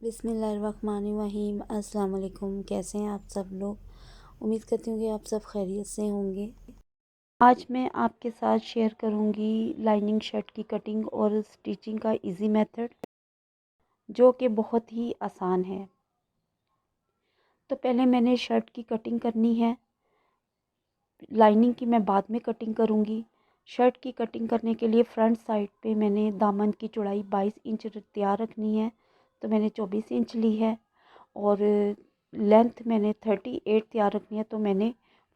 बिस्मिल्लाहिर्रहमानिर्रहीम। अस्सलाम वालेकुम। कैसे हैं आप सब लोग? उम्मीद करती हूँ कि आप सब खैरियत से होंगे। आज मैं आपके साथ शेयर करूँगी लाइनिंग शर्ट की कटिंग और स्टिचिंग का इजी मेथड, जो कि बहुत ही आसान है। तो पहले मैंने शर्ट की कटिंग करनी है। लाइनिंग की मैं बाद में कटिंग करूँगी। शर्ट की कटिंग करने के लिए फ्रंट साइड पे मैंने दामन की चौड़ाई 22 इंच तैयार रखनी है, तो मैंने 24 इंच ली है। और लेंथ मैंने 38 तैयार रखनी है, तो मैंने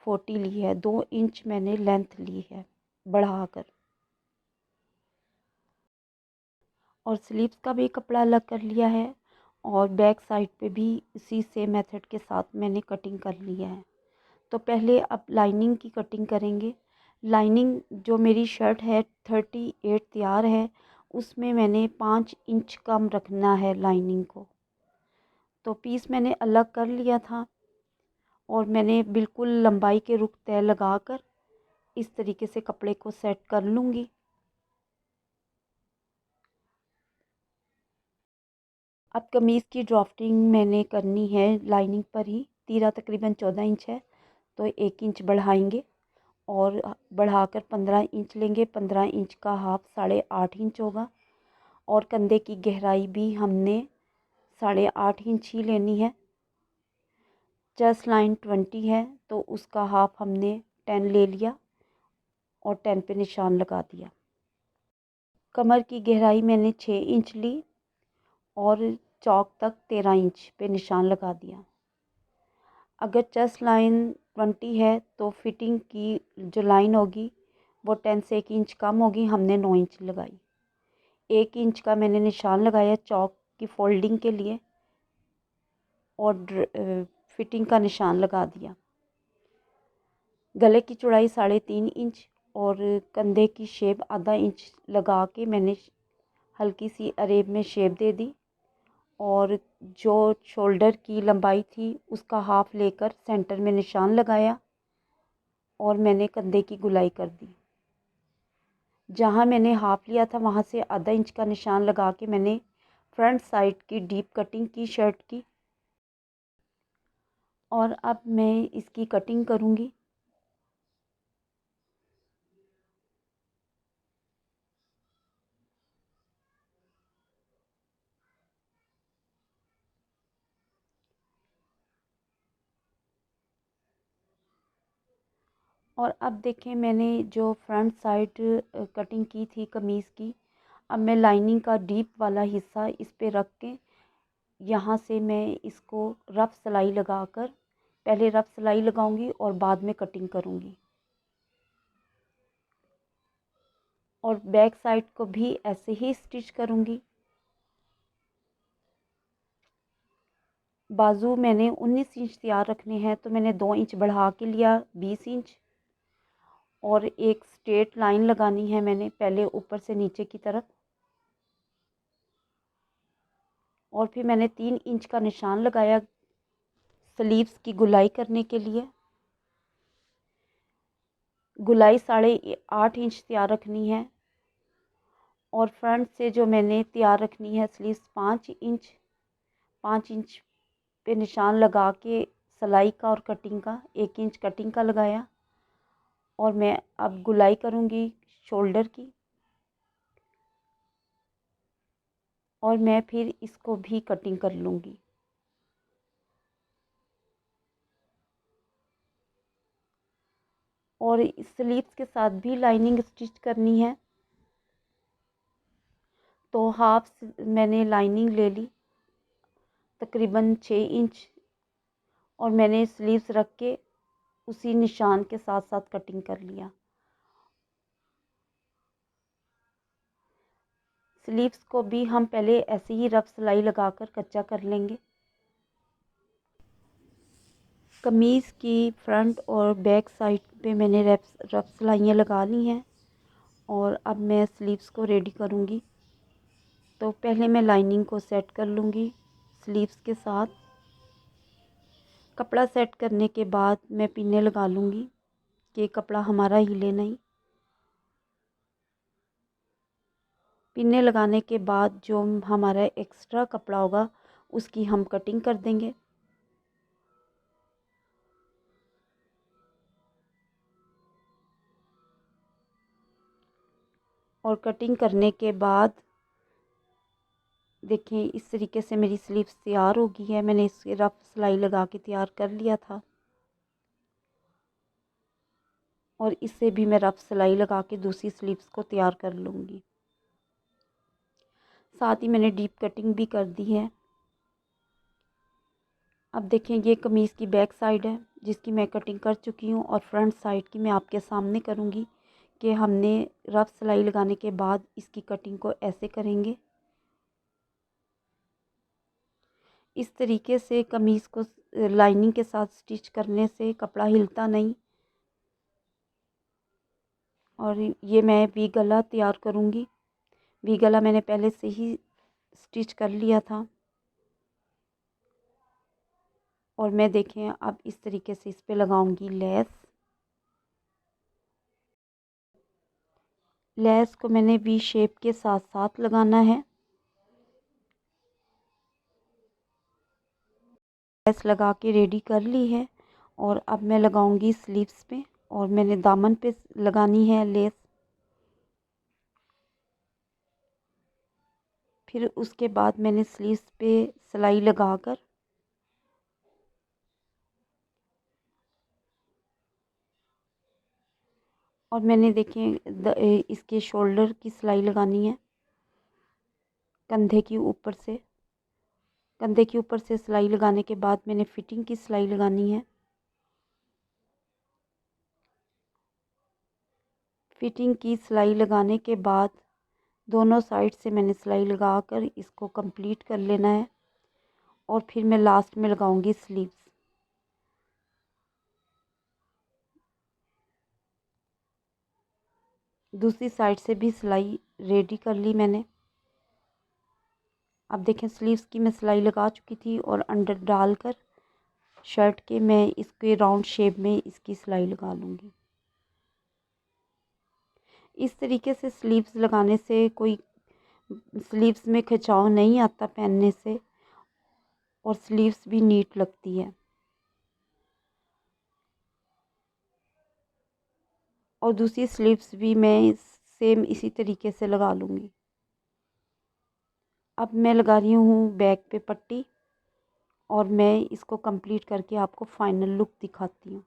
40 ली है। 2 इंच मैंने लेंथ ली है बढ़ाकर। और स्लीव्स का भी कपड़ा अलग कर लिया है, और बैक साइड पे भी इसी सेम मेथड के साथ मैंने कटिंग कर लिया है। तो पहले अब लाइनिंग की कटिंग करेंगे। लाइनिंग जो मेरी शर्ट है 38 तैयार है, उसमें मैंने 5 इंच कम रखना है लाइनिंग को। तो पीस मैंने अलग कर लिया था, और मैंने बिल्कुल लंबाई के रुख तय लगाकर इस तरीके से कपड़े को सेट कर लूँगी। अब कमीज़ की ड्राफ्टिंग मैंने करनी है लाइनिंग पर ही। तीरा तकरीबन 14 इंच है, तो 1 इंच बढ़ाएंगे और बढ़ाकर 15 इंच लेंगे। 15 इंच का हाफ 8.5 इंच होगा। और कंधे की गहराई भी हमने 8.5 इंच ही लेनी है। चेस्ट लाइन 20 है, तो उसका हाफ हमने 10 ले लिया और 10 पे निशान लगा दिया। कमर की गहराई मैंने 6 इंच ली और चौक तक 13 इंच पे निशान लगा दिया। अगर चेस्ट लाइन 20 है, तो फिटिंग की जो लाइन होगी वो 10 से 1 इंच कम होगी, हमने 9 इंच लगाई। 1 इंच का मैंने निशान लगाया चौक की फोल्डिंग के लिए, और फिटिंग का निशान लगा दिया। गले की चौड़ाई 3.5 इंच और कंधे की शेप आधा इंच लगा के मैंने हल्की सी अरेब में शेप दे दी। और जो शोल्डर की लंबाई थी उसका हाफ लेकर सेंटर में निशान लगाया, और मैंने कंधे की गुलाई कर दी। जहाँ मैंने हाफ लिया था वहाँ से आधा इंच का निशान लगा के मैंने फ्रंट साइड की डीप कटिंग की शर्ट की। और अब मैं इसकी कटिंग करूँगी। और अब देखें, मैंने जो फ्रंट साइड कटिंग की थी कमीज़ की, अब मैं लाइनिंग का डीप वाला हिस्सा इस पे रख के यहाँ से मैं इसको रफ़ सिलाई लगाकर, पहले रफ़ सिलाई लगाऊंगी और बाद में कटिंग करूंगी। और बैक साइड को भी ऐसे ही स्टिच करूंगी। बाजू मैंने 19 इंच तैयार रखने हैं, तो मैंने 2 इंच बढ़ा के लिया 20 इंच। और एक स्ट्रेट लाइन लगानी है मैंने पहले ऊपर से नीचे की तरफ, और फिर मैंने 3 इंच का निशान लगाया स्लीव्स की गुलाई करने के लिए। गुलाई 8.5 इंच तैयार रखनी है। और फ्रंट से जो मैंने तैयार रखनी है स्लीव्स 5 इंच पे निशान लगा के सिलाई का और कटिंग का 1 इंच कटिंग का लगाया। और मैं अब गुलाई करूँगी शोल्डर की, और मैं फिर इसको भी कटिंग कर लूँगी। और स्लीव्स के साथ भी लाइनिंग स्टिच करनी है, तो हाफ मैंने लाइनिंग ले ली तकरीबन 6 इंच, और मैंने स्लीव्स रख के उसी निशान के साथ साथ कटिंग कर लिया। स्लीव्स को भी हम पहले ऐसे ही रफ सिलाई लगाकर कच्चा कर लेंगे। कमीज़ की फ्रंट और बैक साइड पे मैंने रफ सिलाइयाँ लगा ली हैं, और अब मैं स्लीव्स को रेडी करूँगी। तो पहले मैं लाइनिंग को सेट कर लूँगी स्लीव्स के साथ। कपड़ा सेट करने के बाद मैं पिन्ने लगा लूँगी कि कपड़ा हमारा हिले नहीं। पिन्ने लगाने के बाद जो हमारा एक्स्ट्रा कपड़ा होगा उसकी हम कटिंग कर देंगे। और कटिंग करने के बाद देखें इस तरीके से मेरी स्लीव्स तैयार हो गई है। मैंने इसके रफ सिलाई लगा के तैयार कर लिया था और इससे भी मैं रफ सिलाई लगा के दूसरी स्लीव्स को तैयार कर लूँगी। साथ ही मैंने डीप कटिंग भी कर दी है। अब देखें ये कमीज़ की बैक साइड है जिसकी मैं कटिंग कर चुकी हूँ और फ्रंट साइड की मैं आपके सामने करूँगी कि हमने रफ सिलाई लगाने के बाद इसकी कटिंग को ऐसे करेंगे। इस तरीके से कमीज़ को लाइनिंग के साथ स्टिच करने से कपड़ा हिलता नहीं। और ये मैं वी गला तैयार करूँगी। वी गला मैंने पहले से ही स्टिच कर लिया था और मैं देखें अब इस तरीके से इस पे लगाऊंगी लेस। लेस को मैंने वी शेप के साथ साथ लगाना है। लेस लगा के रेडी कर ली है और अब मैं लगाऊंगी स्लीव्स पे और मैंने दामन पे लगानी है लेस। फिर उसके बाद मैंने स्लीव्स पे सिलाई लगाकर और मैंने देखें इसके शोल्डर की सिलाई लगानी है कंधे के ऊपर से। कंधे के ऊपर से सिलाई लगाने के बाद मैंने फिटिंग की सिलाई लगानी है। फिटिंग की सिलाई लगाने के बाद दोनों साइड से मैंने सिलाई लगाकर इसको कंप्लीट कर लेना है और फिर मैं लास्ट में लगाऊंगी स्लीव्स। दूसरी साइड से भी सिलाई रेडी कर ली मैंने। अब देखें स्लीव्स की मैं सिलाई लगा चुकी थी और अंडर डालकर शर्ट के मैं इसके राउंड शेप में इसकी सिलाई लगा लूँगी। इस तरीके से स्लीव्स लगाने से कोई स्लीव्स में खिंचाव नहीं आता पहनने से और स्लीव्स भी नीट लगती है। और दूसरी स्लीव्स भी मैं सेम इसी तरीके से लगा लूँगी। अब मैं लगा रही हूँ बैक पे पट्टी और मैं इसको कंप्लीट करके आपको फाइनल लुक दिखाती हूँ।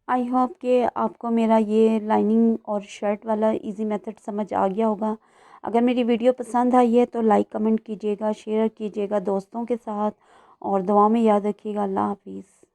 आई होप कि आपको मेरा ये लाइनिंग और शर्ट वाला इजी मेथड समझ आ गया होगा। अगर मेरी वीडियो पसंद आई है तो लाइक कमेंट कीजिएगा, शेयर कीजिएगा दोस्तों के साथ और दुआ में याद रखिएगा। अल्लाह हाफिज़।